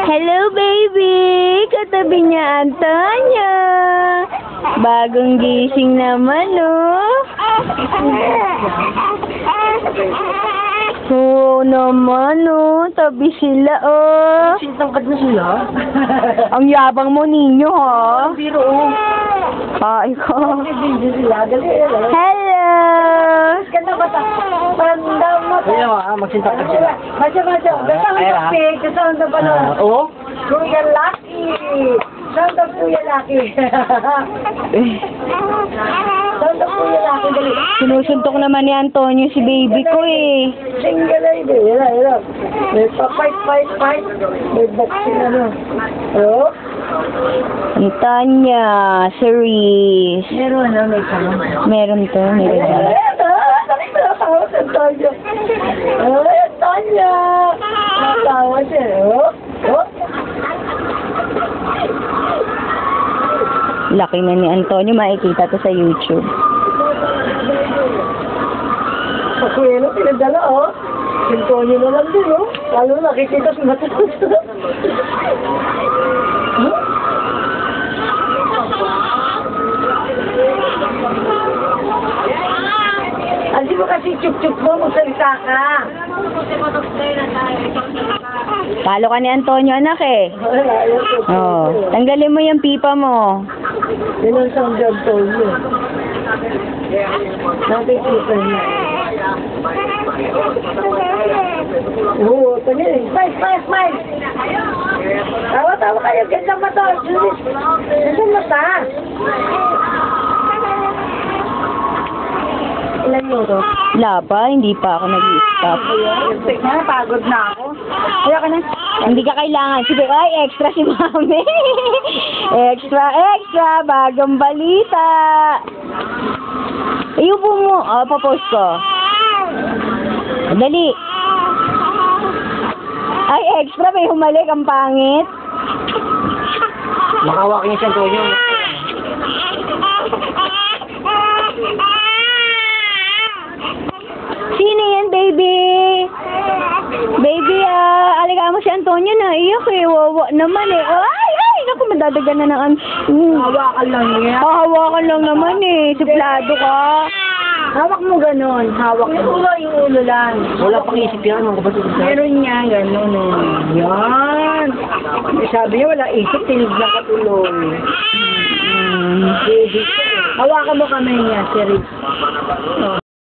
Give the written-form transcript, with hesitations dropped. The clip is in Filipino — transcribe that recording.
Hello, baby! Katabi niya, Antonia. Bagong gising naman, oh. Oo naman, oh. Tabi sila, oh. Sintangkad na sila. Ang yabang mo ninyo, ha? Biro, oh. Ay ko. Video sila. Dali, Hello! Ganda ba ta? Panda mo ta. Ayaw, magsintangkad sila. Masya. Ganda mo ta, pig. Kasama ba na? Oo. Kuya Lucky. Saan daw Kuya Lucky? Saan daw Kuya Lucky? Dali. Sinusuntok naman ni Antonio si baby ko, eh. Single ay di. Hirap. May pa-fight. May boxing ano. Oo. Antonia, Cerise. Meron na, may kama. Meron to, meron to. Dali ko natawa si Antonio. Ay, Antonio. Natawa siya. Laki na ni Antonio, makikita to sa YouTube. Sa kuya na pinadala, oh. Si Antonio na lang din, oh. Lalo nakikita sa mata. Hindi mo kasi chup-chup mo, magsalita ka. Talo ka ni Antonio, anak, eh. Oh, tanggalin mo yung pipa mo. Yan ang sound job told mo. Nakikita niya. Oo, tanggalin. Smile! Tawa kayo. Ganda mata. Ganda mata. Ilan mo to? Wala pa, hindi pa ako nag-i-stop. Pagod na ako. Kaya ka na. Hindi ka kailangan. Sige, ay, extra si mami. extra, bagong balita. Iupo mo. Oh, papost ko. Dali. Ay, extra, may humalik. Ang pangit. Makawak niya si Antonio. Sino yan, baby? Baby, aliga mo si Antonio na iyak, eh. Wawa naman, eh. Ay, naku, madadagan na ng... Hawakan lang niya. Hawakan lang naman, eh. Suplado ka. Hawak mo ganon. Hawak mo. Yung ulo lang. Wala pang isip yan. Meron niya ganon, eh. Yan. Sabi niya wala isip. Tinig lang katuloy. Hawakan mo kamay niya, Siri.